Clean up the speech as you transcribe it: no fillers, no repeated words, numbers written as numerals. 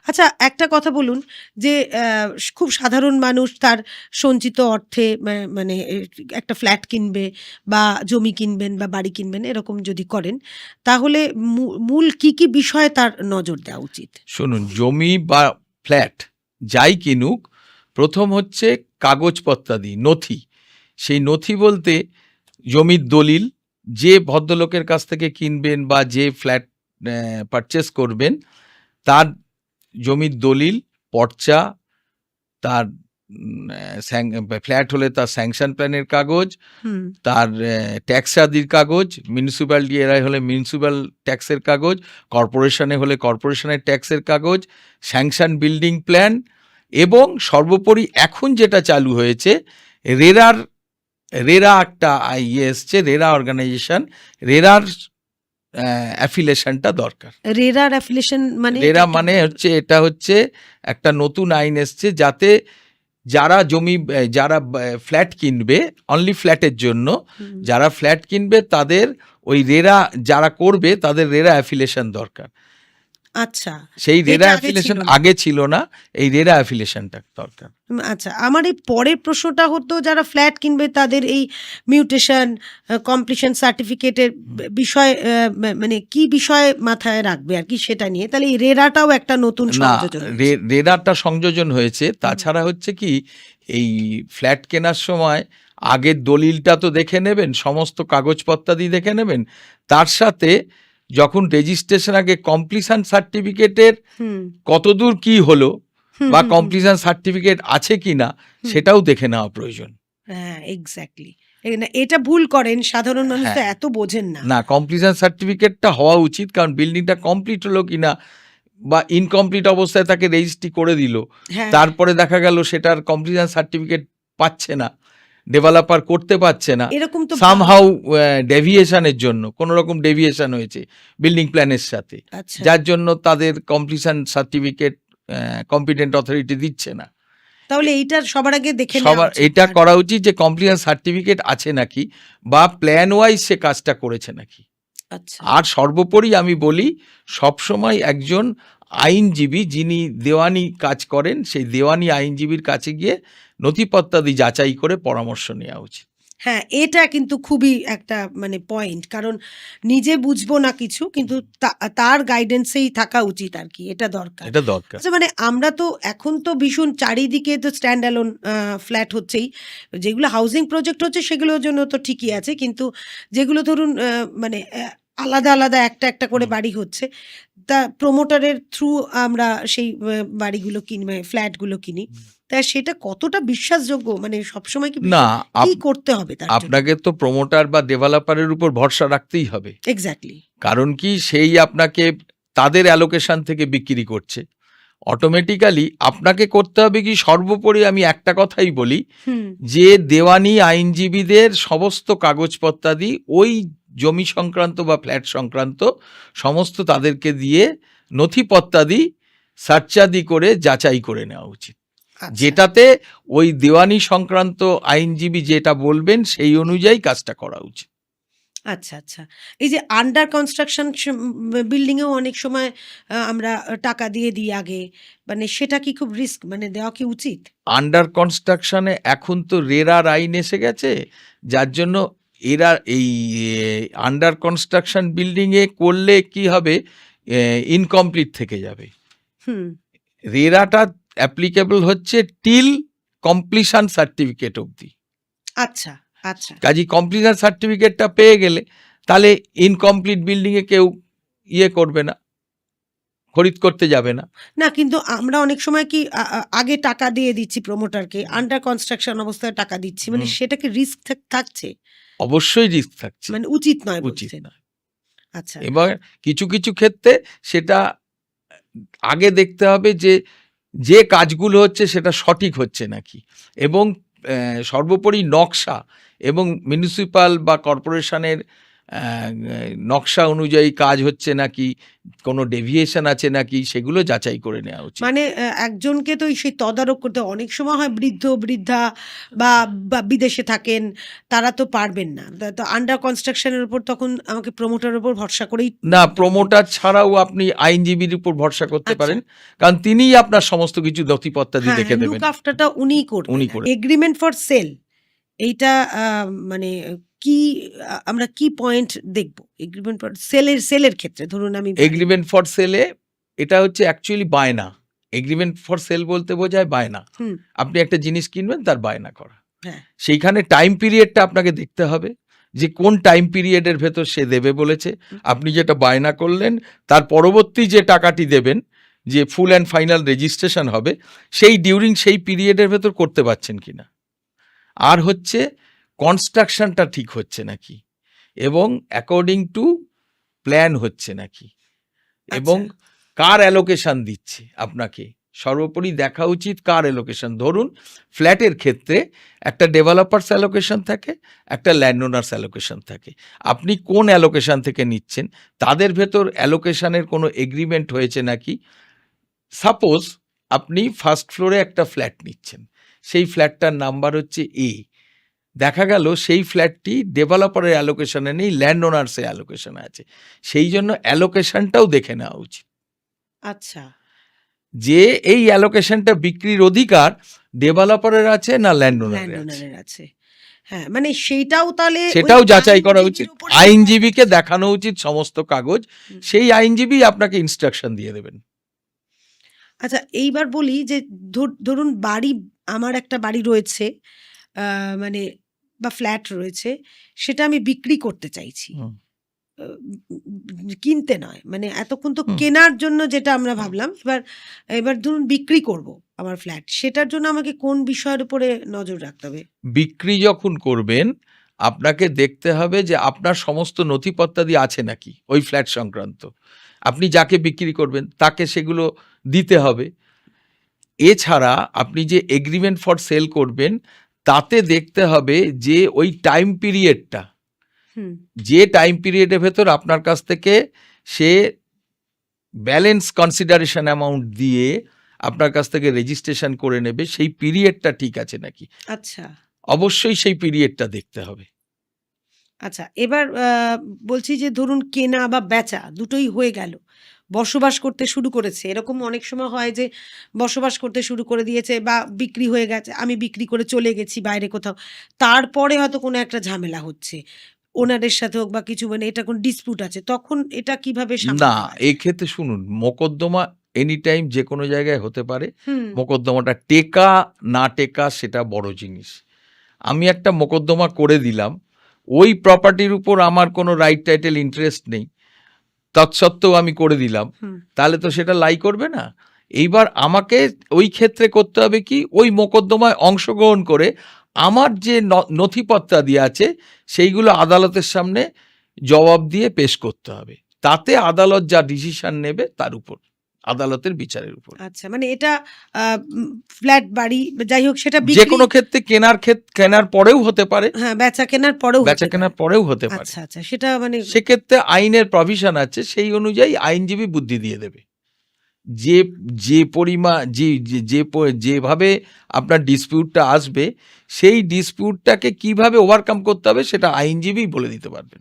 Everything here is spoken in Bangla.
আচ্ছা, একটা কথা বলুন যে খুব সাধারণ মানুষ তার সঞ্চিত অর্থে মানে একটা ফ্ল্যাট কিনবে বা জমি কিনবেন বা বাড়ি কিনবেন এরকম যদি করেন, তাহলে মূল কি বিষয়ে তার নজর দেওয়া উচিত? শুনুন, জমি বা ফ্ল্যাট যাই কিনুক, প্রথম হচ্ছে কাগজপত্রাদি, নথি। সেই নথি বলতে জমির দলিল, যে ভদ্রলোকের কাছ থেকে কিনবেন বা যে ফ্ল্যাট পারচেস করবেন তার জমির দলিল, পর্চা, তার ফ্ল্যাট হলে তার স্যাংশন প্ল্যানের কাগজ, তার ট্যাক্স আদির কাগজ, মিউনিসিপ্যালিটি এরিয়া হলে মিউনিসিপ্যাল ট্যাক্সের কাগজ, কর্পোরেশনে হলে কর্পোরেশনের ট্যাক্সের কাগজ, স্যাংশন বিল্ডিং প্ল্যান, এবং সর্বোপরি এখন যেটা চালু হয়েছে রেরা একটা এসছে, রেরা অর্গানাইজেশন, রেরার অ্যাফিলেশনটা দরকার। রেরার অ্যাফিলেশন মানে? রেরা মানে হচ্ছে, এটা হচ্ছে একটা নতুন আইন এসছে, যাতে যারা ফ্ল্যাট কিনবে, অনলি ফ্ল্যাটের জন্য যারা ফ্ল্যাট কিনবে তাদের ওই রেরা যারা করবে তাদের রেরা অ্যাফিলেশন দরকার। আচ্ছা, সেই রেরা অ্যাফিলেশন আগে ছিল না, এই রেরা অ্যাফিলেশনটা দরকার। আচ্ছা, আমার এই পরের প্রশ্নটা হতো, যারা ফ্ল্যাট কিনবে তাদের এই মিউটেশন, কমপ্লিশন সার্টিফিকেটের বিষয়, মানে কি বিষয় মাথায় রাখবে আর কি, সেটা নিয়ে। তাহলে এই রেরাটাও একটা নতুন সংযোজন? রেরাটা সংযোজন হয়েছে। তাছাড়া হচ্ছে কি, এই ফ্ল্যাট কেনার সময় আগের দলিলটা তো দেখে নেবেন, সমস্ত কাগজপত্রাদি দেখে নেবেন, তার সাথে যখন রেজিস্ট্রেশন আগে কমপ্লিশন সার্টিফিকেটের কতদূর কি হলো বা কমপ্লিশন সার্টিফিকেট আছে কিনা সেটাও দেখে নেওয়া প্রয়োজন। হ্যাঁ, এক্স্যাক্টলি। এটা ভুল করেন সাধারণ মানুষ, তো এত বোঝেন না। না, কমপ্লিশন সার্টিফিকেটটা হওয়া উচিত, কারণ বিল্ডিংটা কমপ্লিট হলো কিনা বা ইনকমপ্লিট অবস্থায় তাকে রেজিস্ট্রি করে দিল, তারপরে দেখা গেল সেটার কমপ্লিশন সার্টিফিকেট পাচ্ছে না, ডেভেলপার করতে পারছে না, এরকম তো সামহাউ ডেভিয়েশনের জন্য কোনো রকম ডেভিয়েশন হয়েছে বিল্ডিং প্ল্যানের সাথে, যার জন্য তাদের কমপ্লিশন সার্টিফিকেট কম্পিটেন্ট অথরিটি দিচ্ছে না। তাহলে এইটা সবার আগে দেখে এটা করা উচিত যে কমপ্লিশন সার্টিফিকেট আছে নাকি, বা প্ল্যান ওয়াইজ সে কাজটা করেছে নাকি। আর সর্বোপরি আমি বলি, সবসময় একজন আইনজীবী যিনি দেওয়ানি কাজ করেন, সেই দেওয়ানি আইনজীবীর কাছে গিয়ে নথিপত্রাদি যাচাই করে পরামর্শ নেওয়া উচিত। হ্যাঁ, এটা কিন্তু খুবই একটা মানে পয়েন্ট, কারণ নিজে বুঝবো না কিছু, কিন্তু তার গাইডেন্সেই থাকা উচিত আর কি, এটা দরকার। আচ্ছা, মানে আমরা তো এখন তো ভীষণ চারিদিকে তো স্ট্যান্ড অ্যালোন ফ্ল্যাট হচ্ছেই, যেগুলো হাউজিং প্রজেক্ট হচ্ছে সেগুলোর জন্য তো ঠিকই আছে, কিন্তু যেগুলো ধরুন মানে আলাদা আলাদা একটা একটা করে বাড়ি হচ্ছে, তা প্রমোটারের থ্রু আমরা সেই বাড়িগুলো কিনি, ফ্ল্যাটগুলো কিনি, তা সেটা কতটা বিশ্বাসযোগ্য, মানে সবসময় কি করতে হবে? আপনাকে তো প্রমোটার বা ডেভেলপারের উপর ভরসা রাখতেই হবে। এক্স্যাক্টলি। কারণ কি, সেই আপনাকে তাদের অ্যালোকেশন থেকে বিক্রি করছে, অটোমেটিক্যালি আপনাকে করতে হবে কি, সর্বোপরি আমি একটা কথাই বলি, যে দেওয়ানি আইনজীবীদের সমস্ত কাগজপত্রাদি ওই জমি সংক্রান্ত বা ফ্ল্যাট সংক্রান্ত সমস্ত তাদেরকে দিয়ে নথিপত্রাদি সার্চাদি করে যাচাই করে নেওয়া উচিত, যেটাতে ওই দেওয়ানি সংক্রান্ত আইনজীবী যেটা বলবেন সেই অনুযায়ী কাজটা করা উচিত। আচ্ছা, আচ্ছা। এই যে আন্ডার কনস্ট্রাকশন বিল্ডিংয়েও অনেক সময় আমরা টাকা দিয়ে দিই আগে, মানে সেটা কি খুব রিস্ক, মানে দেওয়া কি উচিত? আন্ডার কনস্ট্রাকশনে এখন তো রেরার আইন এসে গেছে, যার জন্য এরা এই আন্ডার কনস্ট্রাকশন বিল্ডিংয়ে করলে কি হবে, ইনকমপ্লিট থেকে যাবে। রেরাটা অ্যাপ্লিকেবল হচ্ছে টিল কমপ্লিশন সার্টিফিকেট অবধি। আচ্ছা, আচ্ছা। কাজী কমপ্লিশন সার্টিফিকেটটা পেয়ে গেলে তাহলে ইনকমপ্লিট বিল্ডিংয়ে কেউ করবে না, খরিদ করতে যাবে না। না, কিন্তু আমরা অনেক সময় কি আগে টাকা দিয়ে দিচ্ছি প্রমোটারকে, আন্ডার কনস্ট্রাকশন অবস্থায় টাকা দিচ্ছি, মানে সেটা কি রিস্ক থাকছে? অবশ্যই রিস্ক থাকছে, মানে উচিত নয়। আচ্ছা। এবার কিছু কিছু ক্ষেত্রে সেটা আগে দেখতে হবে যে কাজগুলো হচ্ছে সেটা সঠিক হচ্ছে নাকি, এবং সর্বোপরি নকশা এবং মিউনিসিপ্যাল বা কর্পোরেশনের নকশা অনুযায়ী কাজ হচ্ছে নাকি, কোনো ডেভিয়েশন আছে নাকি, সেগুলো যাচাই করে নেওয়া উচিত। মানে একজনকে তো সেই তদারক করতে, অনেক সময় হয় বৃদ্ধ বৃদ্ধা বা বিদেশে থাকেন, তারা তো পারবেন না, তো আন্ডার কনস্ট্রাকশনের উপর তখন আমাকে প্রমোটারের উপর ভরসা করেই। না, প্রমোটার ছাড়াও আপনি আইনজীবীর উপর ভরসা করতে আচ্ছা। পারেন, কারণ তিনিই আপনার সমস্ত কিছু নথিপত্রাদি হ্যাঁ, দেখে দেবেন। লুক আফটারটা উনিই করবেন। উনি করে। এগ্রিমেন্ট ফর সেল, এইটা মানে কি, আমরা কি পয়েন্ট দেখব এগ্রিমেন্ট ফর সেলের ক্ষেত্রে? ধরুন আমি এগ্রিমেন্ট ফর সেলে এটা হচ্ছে অ্যাকচুয়ালি বায়না। এগ্রিমেন্ট ফর সেল বলতে বোঝায় বায়না। হুম, আপনি একটা জিনিস কিনবেন, তার বায়না করা। হ্যাঁ, সেইখানে টাইম পিরিয়ডটা আপনাকে দেখতে হবে যে কোন টাইম পিরিয়ডের ভেতর সে দেবে বলেছে। আপনি যেটা বায়না করলেন তার পরবর্তী যে টাকাটি দেবেন, যে ফুল অ্যান্ড ফাইনাল রেজিস্ট্রেশন হবে, সেই ডিউরিং সেই পিরিয়ডের ভেতর করতে পারছেন কিনা, আর হচ্ছে কনস্ট্রাকশনটা ঠিক হচ্ছে নাকি, এবং অ্যাকর্ডিং টু প্ল্যান হচ্ছে নাকি, এবং কার অ্যালোকেশন দিচ্ছে আপনাকে। সর্বোপরি দেখা উচিত কার অ্যালোকেশন। ধরুন ফ্ল্যাটের ক্ষেত্রে একটা ডেভেলপার্স অ্যালোকেশন থাকে, একটা ল্যান্ড ওনার্স অ্যালোকেশন থাকে। আপনি কোন অ্যালোকেশন থেকে নিচ্ছেন, তাদের ভেতর অ্যালোকেশনের কোনো এগ্রিমেন্ট হয়েছে নাকি। সাপোজ আপনি ফার্স্ট ফ্লোরে একটা ফ্ল্যাট নিচ্ছেন, সেই ফ্ল্যাটটার নাম্বার হচ্ছে এ, দেখা গেল সেই ফ্ল্যাটটি ডেভেলপারের অ্যালোকেশনে নেই, ল্যান্ড ওনার্সের অ্যালোকেশনে আছে, সেই জন্য অ্যালোকেশনটাও দেখে নেওয়া উচিত। আচ্ছা, যে এই অ্যালোকেশনটা বিক্রির অধিকার ডেভেলপারের আছে না ল্যান্ড ওনারের আছে, ল্যান্ডওনারের আছে। হ্যাঁ, মানে সেইটাও তাহলে সেটাও ওই যাচাই করা আইনজীবীর উচিত। উপর আইনজীবীকে দেখানো উচিত সমস্ত কাগজ, হুম। সেই আইনজীবী আপনাকে ইনস্ট্রাকশন দিয়ে দেবেন। আচ্ছা, এইবার বলি যে ধরুন বাড়ি, আমার একটা বাড়ি রয়েছে, মানে বা ফ্ল্যাট রয়েছে, সেটা আমি বিক্রি করতে চাইছি, হুম। কিনতে নয়। মানে এতক্ষণ তো হুম। কেনার জন্য যেটা আমরা ভাবলাম, এবার ধরুন বিক্রি করব আমার ফ্ল্যাট, সেটার জন্য আমাকে কোন বিষয়ের উপরে নজর রাখতে হবে? বিক্রি যখন করবেন আপনাকে দেখতে হবে যে আপনার সমস্ত নথিপত্রাদি আছে নাকি ওই ফ্ল্যাট সংক্রান্ত। আপনি যাকে বিক্রি করবেন তাকে সেগুলো দিতে হবে। এছাড়া আপনি যে এগ্রিমেন্ট ফর সেল করবেন তাতে দেখতে হবে যে ওই টাইম পিরিয়ডটা, হুম, যে টাইম পিরিয়ডের ভেতর আপনার কাছ থেকে সে ব্যালেন্স কনসিডারেশন অ্যামাউন্ট দিয়ে আপনার কাছ থেকে রেজিস্ট্রেশন করে নেবে, সেই পিরিয়ডটা ঠিক আছে নাকি। আচ্ছা, অবশ্যই সেই পিরিয়ডটা দেখতে হবে। আচ্ছা। এবার বলছি যে ধরুন কেনা বা বেচা দুটোই হয়ে গেল। বসবাস করতে শুরু করেছে। এরকম অনেক সময় হয় যে বসবাস করতে শুরু করে দিয়েছে বা বিক্রি হয়ে গেছে। আমি বিক্রি করে চলে গেছি বাইরে কোথাও। তারপরে হয়তো কোনো একটা ঝামেলা হচ্ছে। ওনারের সাথে হোক বা কিছু, মানে এটা কোনো ডিসপিউট আছে। তখন এটা কিভাবে না, সামলাতে হয়? এই ক্ষেত্রে শুনুন, মোকদ্দমা এনি টাইম যে কোনো জায়গায় হতে পারে। হুম, মোকদ্দমাটা টেকা না টেকা সেটা বড় জিনিস। আমি একটা মোকদ্দমা করে দিলাম, ওই প্রপার্টির উপর আমার কোনো রাইট টাইটেল ইন্টারেস্ট নেই, তৎসত্ত্বেও আমি করে দিলাম, হুম। তাহলে তো সেটা লাই করবে না। এইবার আমাকে ওই ক্ষেত্রে করতে হবে কি, ওই মোকদ্দমায় অংশগ্রহণ করে আমার যে নথিপত্রাদি আছে সেইগুলো আদালতের সামনে জবাব দিয়ে পেশ করতে হবে। তাতে আদালত যা ডিসিশন নেবে তার উপর, আদালতের বিচারের উপর। আচ্ছা, মানে এটা ফ্ল্যাট, বাড়ি যাই হোক সেটা যে বিক্রি, কোনো ক্ষেত্রে কেনার পরেও হতে পারে, হ্যাঁ, বেচা কেনার পরেও বেচা হতে কেনার পারে। পরেও হতে পারে। আচ্ছা, আচ্ছা। সেটা মানে সেক্ষেত্রে আইনের প্রভিশন আছে, সেই অনুযায়ী আইনজীবী বুদ্ধি দিয়ে দেবে। যে যে পরিমাণ যেভাবে আপনার ডিসপিউটটা আসবে, সেই ডিসপিউটটাকে কিভাবে ওভারকাম করতে হবে সেটা আইনজীবী বলে দিতে পারবেন।